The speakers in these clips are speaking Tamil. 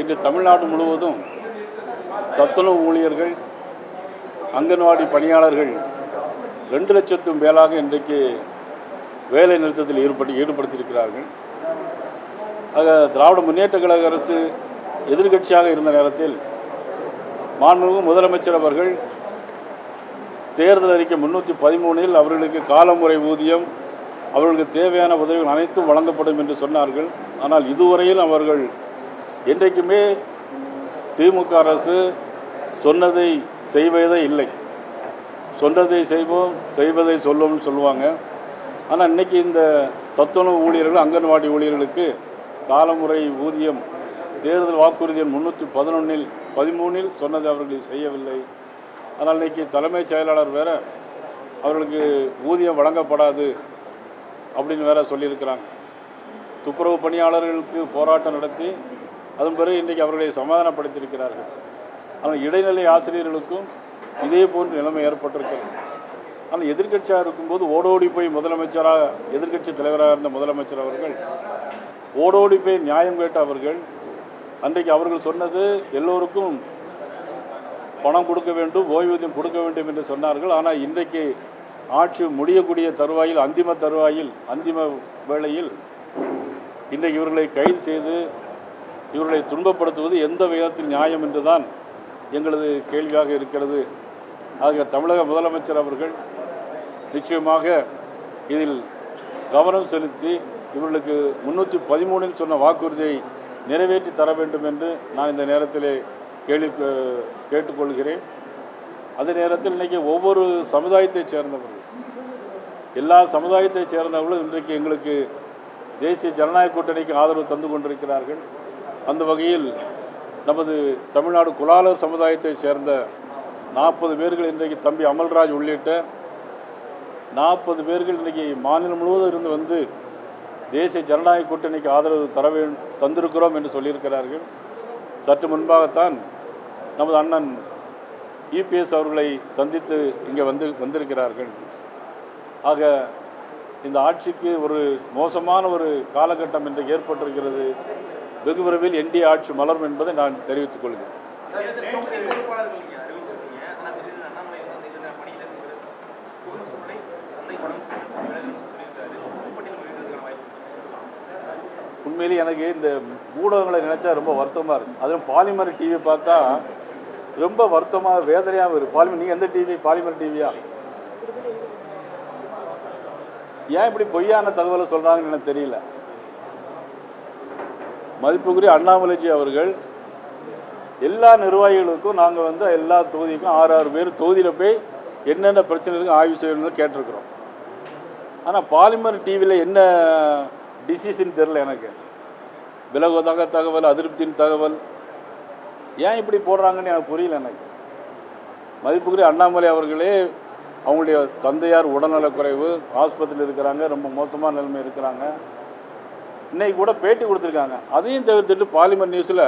இன்று தமிழ்நாடு முழுவதும் சத்துணவு ஊழியர்கள், அங்கன்வாடி பணியாளர்கள் 2 லட்சத்துக்கும் மேலாக இன்றைக்கு வேலை நிறுத்தத்தில் ஈடுபடுத்தியிருக்கிறார்கள். ஆக திராவிட முன்னேற்ற கழக அரசு எதிர்க்கட்சியாக இருந்த நேரத்தில் மாண்புமிகு முதலமைச்சர் அவர்கள் தேர்தல் அறிக்கை 313 அவர்களுக்கு காலமுறை ஊதியம், அவர்களுக்கு தேவையான உதவிகள் அனைத்தும் வழங்கப்படும் என்று சொன்னார்கள். ஆனால் இதுவரையில் அவர்கள் என்றைக்குமே திமுக அரசு சொன்னதை செய்வதே இல்லை. சொன்னதை செய்வோம், செய்வதை சொல்லுவோம்னு சொல்லுவாங்க. ஆனால் இன்றைக்கி இந்த சத்துணவு ஊழியர்கள், அங்கன்வாடி ஊழியர்களுக்கு காலமுறை ஊதியம் தேர்தல் வாக்குறுதி 313 சொன்னதை அவர்கள் செய்யவில்லை. ஆனால் இன்றைக்கி தலைமைச் செயலாளர் வேற அவர்களுக்கு ஊதியம் வழங்கப்படாது அப்படின்னு வேற சொல்லியிருக்கிறாங்க. துப்புரவு பணியாளர்களுக்கு போராட்டம் நடத்தி அதன் பிறகு இன்றைக்கி அவர்களை சமாதானப்படுத்தியிருக்கிறார்கள். ஆனால் இடைநிலை ஆசிரியர்களுக்கும் இதே போன்ற நிலைமை ஏற்பட்டிருக்கிறது. ஆனால் எதிர்க்கட்சியாக இருக்கும்போது ஓடோடி போய் முதலமைச்சராக, எதிர்க்கட்சி தலைவராக இருந்த முதலமைச்சர் அவர்கள் ஓடோடி போய் நியாயம் கேட்ட அவர்கள் அன்றைக்கு அவர்கள் சொன்னது எல்லோருக்கும் பணம் கொடுக்க வேண்டும், ஓய்வூதியம் கொடுக்க வேண்டும் என்று சொன்னார்கள். ஆனால் இன்றைக்கு ஆட்சி முடியக்கூடிய தருவாயில், அந்திம வேளையில் இன்றைக்கு இவர்களை கைது செய்து இவர்களை துன்பப்படுத்துவது எந்த விதத்தில் நியாயம் என்றுதான் எங்களது கேள்வியாக இருக்கிறது. ஆக தமிழக முதலமைச்சர் அவர்கள் நிச்சயமாக இதில் கவனம் செலுத்தி இவர்களுக்கு 313 சொன்ன வாக்குறுதியை நிறைவேற்றி தர வேண்டும் என்று நான் இந்த நேரத்திலே கேட்டுக்கொள்கிறேன். அதே நேரத்தில் இன்றைக்கி ஒவ்வொரு சமுதாயத்தைச் சேர்ந்தவர்கள், எல்லா சமுதாயத்தைச் சேர்ந்தவர்களும் இன்றைக்கு எங்களுக்கு தேசிய ஜனநாயக கூட்டணிக்கு ஆதரவு தந்து கொண்டிருக்கிறார்கள். அந்த வகையில் நமது தமிழ்நாடு குலாலர் சமுதாயத்தைச் சேர்ந்த 40 பேர்கள் இன்றைக்கு தம்பி அமல்ராஜ் உள்ளிட்ட 40 பேர்கள் இன்றைக்கி மாநிலம் முழுவதும் இருந்து வந்து தேசிய ஜனநாயக கூட்டணிக்கு ஆதரவு தந்திருக்கிறோம் என்று சொல்லியிருக்கிறார்கள். சற்று முன்பாகத்தான் நமது அண்ணன் இபிஎஸ் அவர்களை சந்தித்து இங்கே வந்திருக்கிறார்கள். ஆக இந்த ஆட்சிக்கு ஒரு மோசமான ஒரு காலகட்டம் இன்றைக்கு ஏற்பட்டிருக்கிறது. வெகு விரைவில் என்டிஏ ஆட்சி மலரும் என்பதை நான் தெரிவித்துக் கொள்கிறேன். உண்மையிலேயே எனக்கு இந்த ஊடகங்களை நினைச்சா ரொம்ப வருத்தமாக இருக்குது. அதுவும் பாலிமர் டிவி பார்த்தா ரொம்ப வருத்தமாக, வேதனையாக இருக்குது. பாலிமர், நீங்கள் எந்த டிவி? பாலிமர் டிவியா? ஏன் இப்படி பொய்யான தகவலை சொல்கிறாங்கன்னு எனக்கு தெரியல. மதிப்புக்குரிய அண்ணாமலைஜி அவர்கள் எல்லா நிர்வாகிகளுக்கும் நாங்கள் எல்லா தொகுதிக்கும் 6 பேர் தொகுதியில் போய் என்னென்ன பிரச்சனைகளுக்கு ஆய்வு செய்யணும்னு கேட்டிருக்கிறோம். ஆனால் பாலிமர் டிவியில் என்ன டிசிஷன் தெரில எனக்கு. விலகுவதாக தகவல், அதிருப்தியின் தகவல், ஏன் இப்படி போடுறாங்கன்னு எனக்கு புரியல. எனக்கு மதிப்புக்குரிய அண்ணாமலை அவர்களே அவங்களுடைய தந்தையார் உடல்நலக்குறைவு, ஆஸ்பத்திரியில் இருக்கிறாங்க, ரொம்ப மோசமான நிலைமை இருக்கிறாங்க. இன்னைக்கு கூட பேட்டி கொடுத்துருக்காங்க. அதையும் தவிர்த்துட்டு பாலிமர் நியூஸில்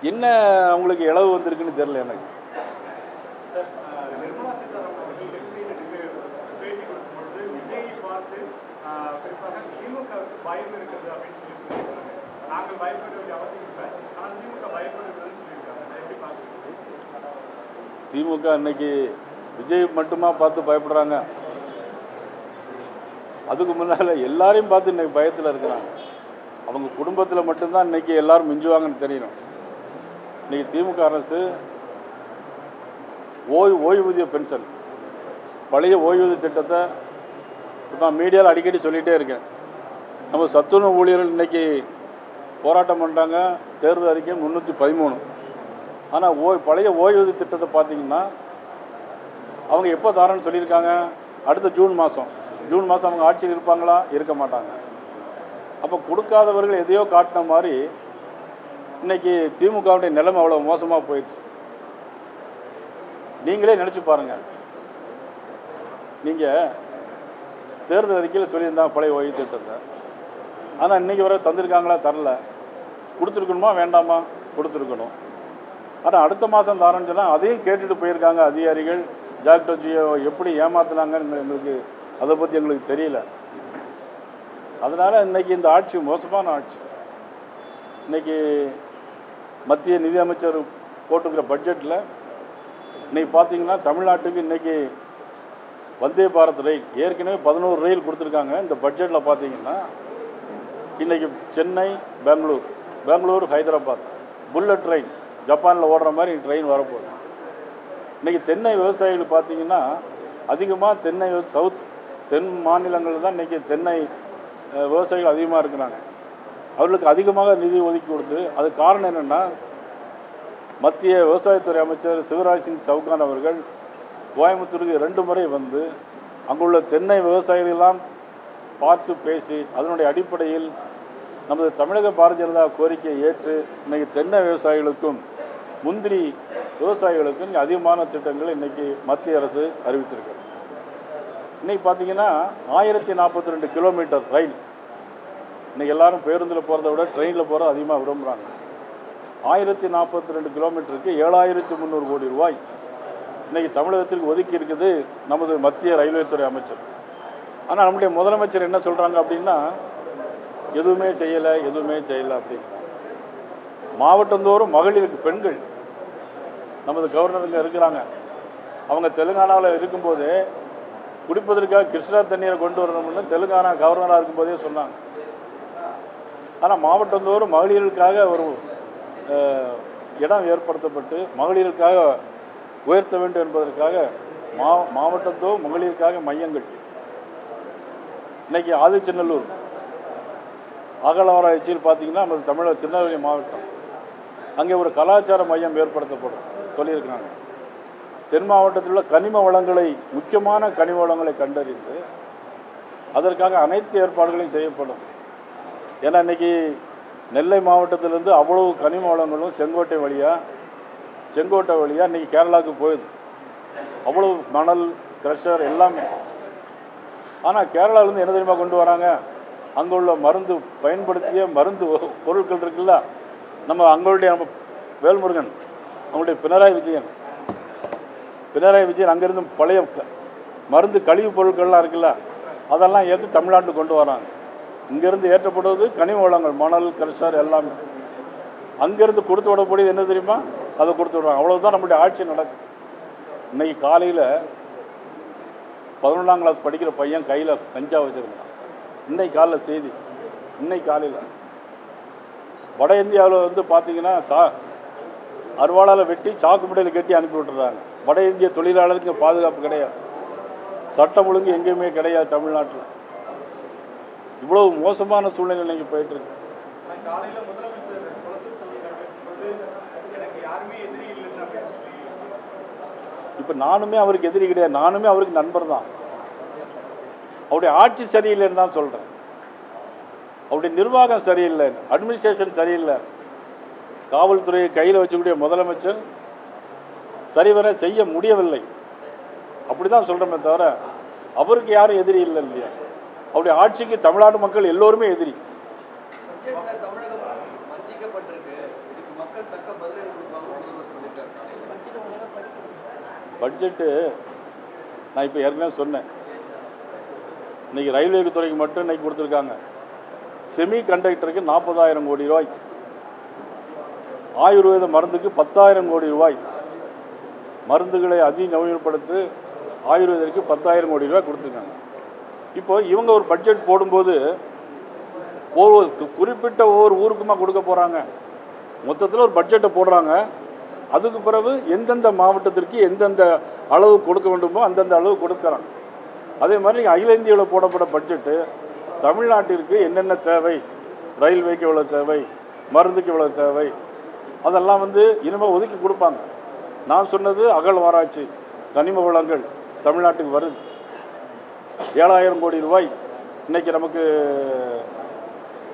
என்ன அவங்களுக்கு இளவு வந்திருக்குன்னு தெரில எனக்கு. திமுக இன்னைக்கு விஜய் மட்டுமா பார்த்து பயப்படுறாங்க? அதுக்கு முன்னால் எல்லாரையும் பார்த்து இன்றைக்கி பயத்தில் இருக்கிறாங்க. அவங்க குடும்பத்தில் மட்டும்தான் இன்றைக்கி எல்லோரும் மிஞ்சுவாங்கன்னு தெரியணும். இன்றைக்கி திமுக அரசு ஓய்வூதிய பென்ஷன், பழைய ஓய்வூதிய திட்டத்தை நான் மீடியாவில் அடிக்கடி சொல்லிகிட்டே இருக்கேன். நம்ம சத்துணவு ஊழியர்கள் இன்றைக்கி போராட்டம் பண்ணுறாங்க. தேர்தல் அறிக்கை 313. ஆனால் பழைய ஓய்வூதிய திட்டத்தை பார்த்திங்கன்னா அவங்க எப்போ தரேன்னு சொல்லியிருக்காங்க? அடுத்த ஜூன் மாதம் அவங்க ஆட்சியில் இருப்பாங்களா? இருக்க மாட்டாங்க. அப்போ கொடுக்காதவர்கள் எதையோ காட்டின மாதிரி இன்றைக்கி திமுகவுடைய நிலைமை அவ்வளோ மோசமாக போயிடுச்சு. நீங்களே நினச்சி பாருங்கள். நீங்கள் தேர்தல் அறிக்கையில் சொல்லியிருந்தாங்க பழைய ஓய்வு திட்டத்தை. ஆனால் இன்றைக்கி வரை தந்திருக்காங்களா? தரல. கொடுத்துருக்கணுமா வேண்டாமா? கொடுத்துருக்கணும். ஆனால் அடுத்த மாதம் தரேன்னு சொன்னால் அதையும் கேட்டுட்டு போயிருக்காங்க அதிகாரிகள். டாக்டர் ஜியோ எப்படி ஏமாத்தினாங்கன்னு எங்களுக்கு அதை பற்றி எங்களுக்கு தெரியல. அதனால் இன்றைக்கி இந்த ஆட்சி மோசமான ஆட்சி. இன்றைக்கி மத்திய நிதியமைச்சர் போட்டுக்கிற பட்ஜெட்டில் இன்றைக்கி பார்த்தீங்கன்னா தமிழ்நாட்டுக்கு இன்றைக்கி வந்தே பாரத் ரயில் ஏற்கனவே 11 ரயில் கொடுத்துருக்காங்க. இந்த பட்ஜெட்டில் பார்த்தீங்கன்னா இன்றைக்கி சென்னை பெங்களூர் ஹைதராபாத் புல்லட் ட்ரெயின் ஜப்பானில் ஓடுற மாதிரி ட்ரெயின் வரப்போகுது. இன்றைக்கி தென்னை விவசாயிகள் பார்த்தீங்கன்னா அதிகமாக தென் மாநிலங்களில் தான் இன்றைக்கி தென்னை விவசாயிகள் அதிகமாக இருக்கிறாங்க. அவர்களுக்கு அதிகமாக நிதி ஒதுக்கி கொடுத்து அது காரணம் என்னென்னா மத்திய விவசாயத்துறை அமைச்சர் சிவராஜ் சிங் சவுகான் அவர்கள் கோயம்புத்தூருக்கு 2 முறை வந்து அங்குள்ள தென்னை விவசாயிகளெல்லாம் பார்த்து பேசி அதனுடைய அடிப்படையில் நமது தமிழக பாரதிய ஜனதா கோரிக்கையை ஏற்று இன்றைக்கி தென்னை விவசாயிகளுக்கும் முந்திரி விவசாயிகளுக்கும் அதிகமான திட்டங்கள் இன்றைக்கி மத்திய அரசு அறிவித்திருக்கிறது. இன்றைக்கி பார்த்தீங்கன்னா 1042 கிலோமீட்டர் ரயில். இன்றைக்கி எல்லாரும் பேருந்தில் போகிறத விட ட்ரெயினில் போகிற அதிகமாக விரும்புகிறாங்க. 1042 கிலோமீட்டருக்கு 7300 கோடி ரூபாய் இன்றைக்கி தமிழகத்திற்கு ஒதுக்கி இருக்குது நமது மத்திய ரயில்வே துறை அமைச்சர். ஆனால் நம்முடைய முதலமைச்சர் என்ன சொல்கிறாங்க அப்படின்னா எதுவுமே செய்யலை அப்படின்னு. மாவட்டந்தோறும் மகளிருக்கு பெண்கள் நமது கவர்னருங்க இருக்கிறாங்க. அவங்க தெலுங்கானாவில் இருக்கும்போது குடிப்பதற்காக கிருஷ்ணா தண்ணீரை கொண்டு வரணும்னு தெலுங்கானா கவர்னராக இருக்கும்போதே சொன்னாங்க. ஆனால் மாவட்டந்தோறும் மகளிர்களுக்காக ஒரு இடம் ஏற்படுத்தப்பட்டு மகளிருக்காக உயர்த்த வேண்டும் என்பதற்காக மாவட்டந்தோறும் மகளிருக்காக மையங்கள். இன்றைக்கி ஆதிச்சநல்லூர் அகழ்வாராய்ச்சியில் பார்த்தீங்கன்னா நம்ம திருநெல்வேலி மாவட்டம் அங்கே ஒரு கலாச்சார மையம் ஏற்படுத்தப்படும் சொல்லியிருக்கிறாங்க. தென் மாவட்டத்தில் உள்ள முக்கியமான கனிம வளங்களை கண்டறிந்து அதற்காக அனைத்து ஏற்பாடுகளையும் செய்யப்படும். ஏன்னா இன்றைக்கி நெல்லை மாவட்டத்திலேருந்து அவ்வளவு கனிம வளங்களும் செங்கோட்டை வழியாக இன்றைக்கி கேரளாவுக்கு போயிடுது. அவ்வளவு மணல் க்ரஷர் எல்லாமே. ஆனால் கேரளாவிலேருந்து என்ன தெரியுமா கொண்டு வராங்க? அங்கே உள்ள பயன்படுத்திய மருந்து பொருட்கள் இருக்குல்ல, அங்களுடைய வேல்முருகன் அவங்களுடைய பினராயி விஜயன் அங்கேருந்து பழைய மருந்து கழிவுப் பொருட்கள்லாம் இருக்குல்ல அதெல்லாம் ஏற்று தமிழ்நாட்டுக்கு கொண்டு வராங்க. இங்கேருந்து ஏற்றப்படுவது கனிம வளங்கள் மணல் க்ரஷர் எல்லாமே. அங்கேருந்து கொடுத்து விடக்கூடியது என்ன தெரியுமா? அதை கொடுத்து விடுவாங்க. அவ்வளோதான் நம்முடைய ஆட்சி நடக்குது. இன்றைக்கி காலையில் 11ஆம் கிளாஸ் படிக்கிற பையன் கையில் கஞ்சா வச்சுருக்கான். இன்னைக்கு காலையில் செய்தி. இன்னைக்கு காலையில் வட இந்தியாவில் பார்த்தீங்கன்னா அருவாளால் வெட்டி சாக்கு முட்டையில் கட்டி அனுப்பி விட்டுறாங்க. வட இந்திய தொழிலாளருக்கு பாதுகாப்பு கிடையாது, சட்டம் ஒழுங்கு எங்கேயுமே கிடையாது. தமிழ்நாட்டில் இவ்வளவு மோசமான சூழ்நிலை இன்னைக்கு போயிட்டுருக்கு. இப்போ நானுமே அவருக்கு எதிரி கிடையாது, நானுமே அவருக்கு நண்பர் தான். அவருடைய ஆட்சி சரியில்லைன்னு தான் சொல்கிறேன். அவருடைய நிர்வாகம் சரியில்லை, அட்மினிஸ்ட்ரேஷன் சரியில்லை. காவல்துறையை கையில் வச்சக்கூடிய முதலமைச்சர் சரிவர செய்ய முடியவில்லை. அப்படி தான் சொல்கிறோமே தவிர அவருக்கு யாரும் எதிரி இல்லை இல்லையா? அவருடைய ஆட்சிக்கு தமிழ்நாடு மக்கள் எல்லோருமே எதிரி. பட்ஜெட்டு நான் இப்போ ஏற்கனவே சொன்னேன். இன்றைக்கி ரயில்வே துறைக்கு மட்டும் இன்றைக்கி கொடுத்துருக்காங்க. செமி கண்டக்டருக்கு 40,000 கோடி ரூபாய், ஆயுர்வேத மருந்துக்கு 10,000 கோடி ரூபாய், மருந்துகளை நவீனப்படுத்தி ஆயுர்வேதற்கு 10,000 கோடி ரூபாய் கொடுத்துருக்காங்க. இப்போ இவங்க ஒரு பட்ஜெட் போடும்போது குறிப்பிட்ட ஒவ்வொரு ஊருக்குமா கொடுக்க போகிறாங்க. மொத்தத்தில் ஒரு பட்ஜெட்டை போடுறாங்க. அதுக்கு பிறகு எந்தெந்த மாவட்டத்திற்கு எந்தெந்த அளவு கொடுக்க வேண்டுமோ அந்தந்த அளவு கொடுக்குறாங்க. அதே மாதிரி அகில இந்தியாவில் போடப்பட்ட பட்ஜெட்டு தமிழ்நாட்டிற்கு என்னென்ன தேவை, ரயில்வேக்கு எவ்வளோ தேவை, மருந்துக்கு எவ்வளோ தேவை, அதெல்லாம் இனிமேல் ஒதுக்கி கொடுப்பாங்க. நான் சொன்னது அகழ்வாராய்ச்சி கனிம வளங்கள் தமிழ்நாட்டுக்கு வருது. 7,000 கோடி ரூபாய் இன்றைக்கி நமக்கு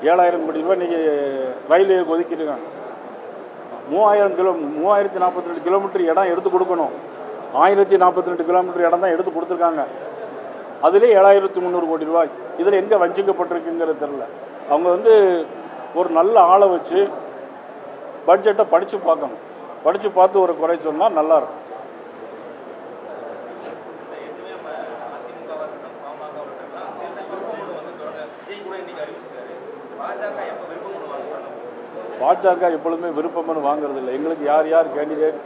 7,000 கோடி ரூபாய் இன்றைக்கி ரயில்வேக்கு ஒதுக்கிட்டுருக்காங்க. 3042 கிலோமீட்டர் இடம் எடுத்து கொடுக்கணும். 1042 கிலோமீட்டர் இடம் தான் எடுத்து கொடுத்துருக்காங்க. அதிலே 7,300 கோடி ரூபாய். இதில் எங்கே வஞ்சிக்கப்பட்டிருக்குங்கிறது தெரில. அவங்க ஒரு நல்ல ஆளை வச்சு பட்ஜெட்டை படித்து பார்க்கணும். படித்து பார்த்து ஒரு குறை சொன்னால் நல்லாயிருக்கும். பாஜக எப்பொழுதுமே விருப்பம்னு வாங்குறது இல்லை. எங்களுக்கு யார் யார் கேண்டிடேட்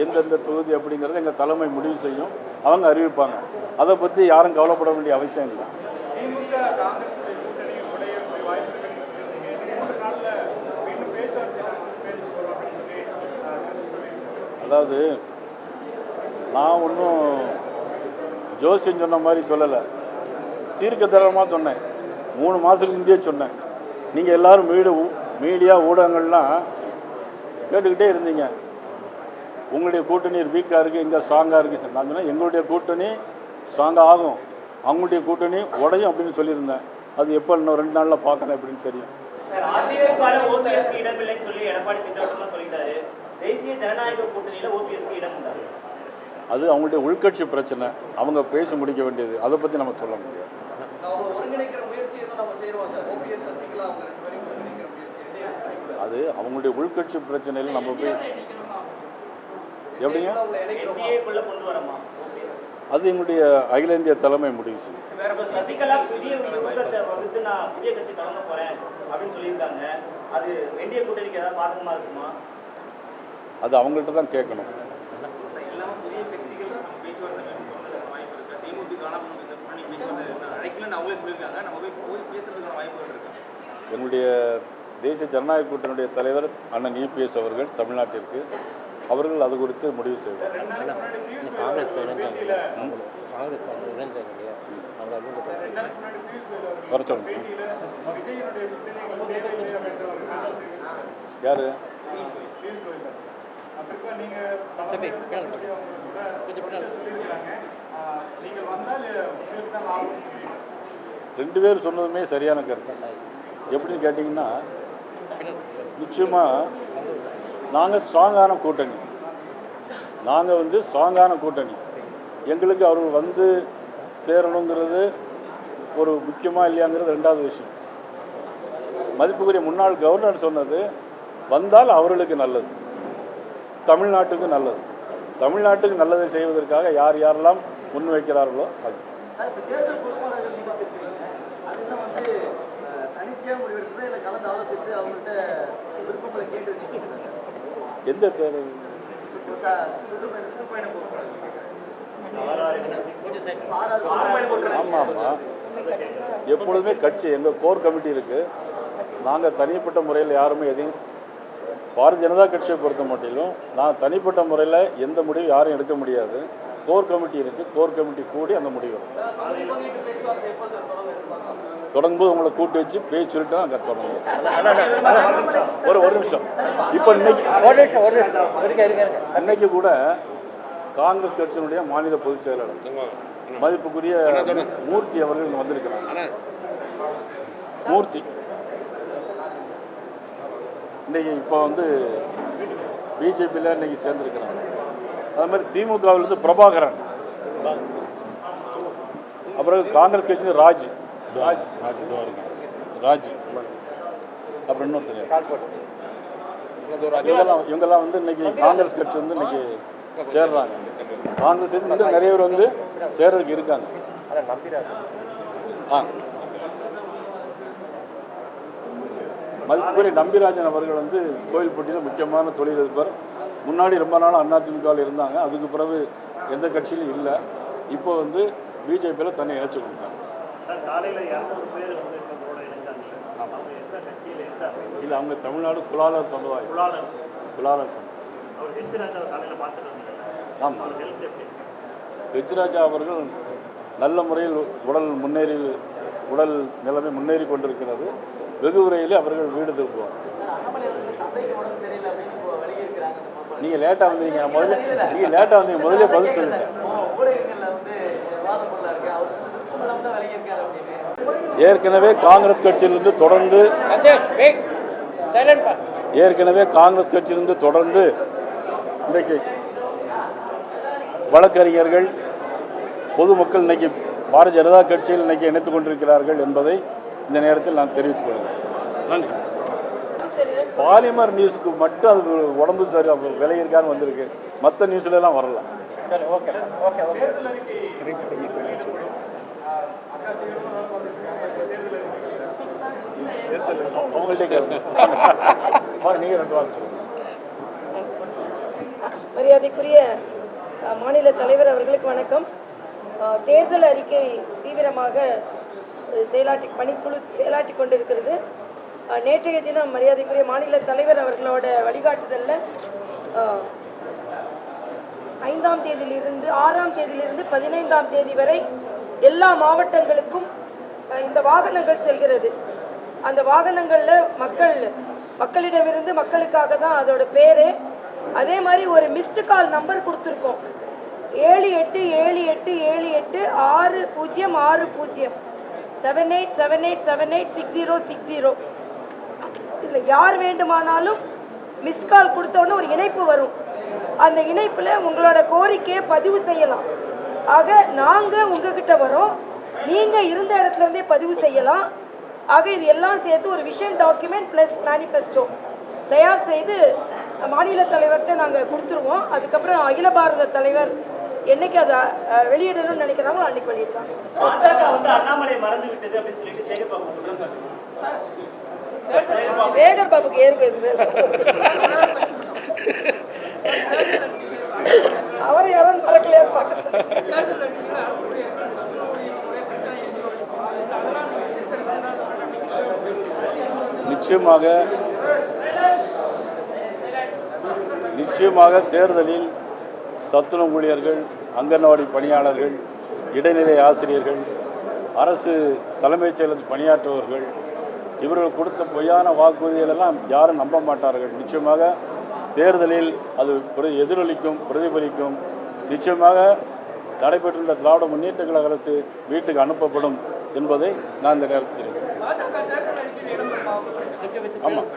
எந்தெந்த தொகுதி அப்படிங்கிறத எங்கள் தலைமை முடிவு செய்யும், அவங்க அறிவிப்பாங்க. அதை பற்றி யாரும் கவலைப்பட வேண்டிய அவசியம் இல்லை. அதாவது நான் ஒன்றும் ஜோசியம் சொன்ன மாதிரி சொல்லலை, தீர்க்கதரிசனமாக சொன்னேன். 3 மாதத்துக்கு முந்தையே சொன்னேன். நீங்கள் எல்லோரும் மீடியா ஊடகங்கள்லாம் கேட்டுக்கிட்டே இருந்தீங்க, உங்களுடைய கூட்டணி வீக்காக இருக்குது, இங்கே ஸ்ட்ராங்காக இருக்குது. நான் சொன்னேன் எங்களுடைய கூட்டணி ஸ்ட்ராங்காக ஆகும், அவங்களுடைய கூட்டணி உடையும் அப்படின்னு சொல்லியிருந்தேன். அது எப்போ இன்னும் 2 நாளில் பார்க்கணும் அப்படின்னு தெரியும். அது அவங்களுடைய உள்கட்சி பிரச்சனை, அவங்க பேச முடிக்க வேண்டியது, அதை பற்றி நம்ம சொல்ல முடியாது. அது அவங்களுடைய உள்கட்சி பிரச்சனையில் நம்ம போய் எப்படிங்க, அது எங்களுடைய அகில இந்திய தலைமை முடிவு செய்யும். அது அவங்கள்ட்ட தான் கேட்கணும். எங்களுடைய தேசிய ஜனநாயக கூட்டணியுடைய தலைவர் அண்ணன் இபிஎஸ் அவர்கள் தமிழ்நாட்டிற்கு, அவர்கள் அது குறித்து முடிவு செய்வார். யாரு ரெண்டு பேர் சொன்னதுமே சரியான கருத்து. எப்படின்னு கேட்டிங்கன்னா, நிச்சயமாக நாங்கள் ஸ்ட்ராங்கான கூட்டணி, ஸ்ட்ராங்கான கூட்டணி. எங்களுக்கு அவர்கள் வந்து சேரணுங்கிறது ஒரு முக்கியமாக இல்லையாங்கிறது 2வது விஷயம். மதிப்புக்குரிய முன்னாள் கவர்னர் சொன்னது, வந்தால் அவர்களுக்கு நல்லது, தமிழ்நாட்டுக்கு நல்லது. தமிழ்நாட்டுக்கு நல்லதை செய்வதற்காக யார் யாரெல்லாம் முன்வைக்கிறார்களோ அது. எந்த தேர்தல்? ஆமாம் ஆமாம், எப்பொழுதுமே கட்சி எங்கள் கோர் கமிட்டி இருக்குது. நாங்கள் தனிப்பட்ட முறையில் யாருமே எதையும், பாரதிய ஜனதா கட்சியை பொறுத்த மட்டிலும் நான் தனிப்பட்ட முறையில் எந்த முடிவும் யாரும் எடுக்க முடியாது. கோர் கமிட்டி இருக்குது, கோர் கமிட்டி கூடி அந்த முடிவு தொடங்கும்போது உங்களை கூட்டி வச்சு பேச்சு சொல்லிட்டு தான் அங்கே தொடங்கும். ஒரு நிமிஷம். இப்போ இன்னைக்கு கூட காங்கிரஸ் கட்சியினுடைய மாநில பொதுச் செயலாளர் மதிப்புக்குரிய மூர்த்தி அவர்கள் இங்கே வந்திருக்கிறாங்க. மூர்த்தி இன்னைக்கு இப்போ பிஜேபியில் இன்னைக்கு சேர்ந்துருக்கிறாங்க. அது மாதிரி திமுகவிலிருந்து பிரபாகரன், அப்புறம் காங்கிரஸ் கட்சியிலிருந்து ராஜ், அப்புறம் இன்னொருத்தர் இவங்கெல்லாம் இன்னைக்கு காங்கிரஸ் கட்சி இன்னைக்கு சேர்றாங்க. காங்கிரஸ் இன்னும் நிறைய பேர் சேர்றதுக்கு இருக்காங்க. மதிப்புக்குரிய நம்பிராஜன் அவர்கள் கோயில்பட்டியில் முக்கியமான தொழிலதிபர். முன்னாடி ரொம்ப நாள் அதிமுகவில் இருந்தாங்க, அதுக்கு பிறகு எந்த கட்சியிலும் இல்லை. இப்போ பிஜேபியில் தன்னை இணைச்சு கொடுத்தாங்க. இல்லை, அவங்க தமிழ்நாடு குலாலர் சமுதாயம். குலாலர் ஆமாம். ஹெச்ராஜா அவர்கள் நல்ல முறையில் உடல் நிலைமை முன்னேறி கொண்டிருக்கிறது. வெகு விரைவில் அவர்கள் வீடு திரும்புவார். நீங்கள் லேட்டாக வந்தீங்க, முதல்ல பதில் சொல்லுங்க. ஏற்கனவே காங்கிரஸ் கட்சியிலிருந்து தொடர்ந்து இன்றைக்கு வழக்கறிஞர்கள், பொதுமக்கள் இன்னைக்கு பாரதிய ஜனதா கட்சியில் இன்னைக்கு இணைத்துக் கொண்டிருக்கிறார்கள் என்பதை இந்த நேரத்தில் நான் தெரிவித்துக் கொள்கிறேன். நன்றி. பாலிமர் நியூஸுக்கு மட்டும் அது உடம்பு சரி விலை இருக்கான்னு வந்திருக்கு, மற்ற நியூஸ்லாம் வரலாம். அவங்கள்ட்ட கேட்க நீங்கள் 2 வாரம் சொல்லுங்கள். மரியாதைக்குரிய மாநில தலைவர் அவர்களுக்கு வணக்கம். தேர்தல் அறிக்கை தீவிரமாக பணிக்குழு செயலாற்றி கொண்டிருக்கிறது. நேற்றைய தினம் மரியாதைக்குரிய மாநில தலைவர் அவர்களோட வழிகாட்டுதலில் 5ஆம் தேதியிலிருந்து 6ஆம் தேதியிலிருந்து 15ஆம் தேதி வரை எல்லா மாவட்டங்களுக்கும் இந்த வாகனங்கள் செல்கிறது. அந்த வாகனங்களில் மக்களிடமிருந்து மக்களுக்காக தான் அதோட பேரே. அதே மாதிரி ஒரு மிஸ்டு கால் நம்பர் கொடுத்துருக்கோம், 7878786060 7878786060. இதில் யார் வேண்டுமானாலும் மிஸ்ட் கால் கொடுத்தோன்னு ஒரு இணைப்பு வரும். அந்த இணைப்பில் உங்களோட கோரிக்கையை பதிவு செய்யலாம். ஆக நாங்கள் உங்ககிட்ட வரோம், நீங்கள் இருந்த இடத்துலேருந்தே பதிவு செய்யலாம். ஆக இது எல்லாம் சேர்த்து ஒரு விஷன் டாக்குமெண்ட் ப்ளஸ் மேனிஃபெஸ்டோ தயார் செய்து மாநில தலைவர்கிட்ட நாங்கள் கொடுத்துருவோம். அதுக்கப்புறம் அகில பாரத தலைவர் என்னைக்கு அதை வெளியிடணும்னு நினைக்கிறாங்களோ அன்னைக்கு வெளியிடுறாங்க. சேகர் பாபுக்கு ஏற்பது அவர் யாரும் மறக்கலையா பார்க்க. நிச்சயமாக தேர்தலில் சத்துணவு ஊழியர்கள், அங்கன்வாடி பணியாளர்கள், இடைநிலை ஆசிரியர்கள், அரசு தலைமைச் செயலர் பணியாற்றுபவர்கள் இவர்கள் கொடுத்த பொய்யான வாக்குறுதிகளெல்லாம் யாரும் நம்ப மாட்டார்கள். நிச்சயமாக தேர்தலில் அது எதிரொலிக்கும், பிரதிபலிக்கும். நிச்சயமாக நடைபெற்றுள்ள திராவிட முன்னேற்ற கழக அரசு வீட்டுக்கு அனுப்பப்படும் என்பதை நான் இந்த நேரத்தில் ஆமாம்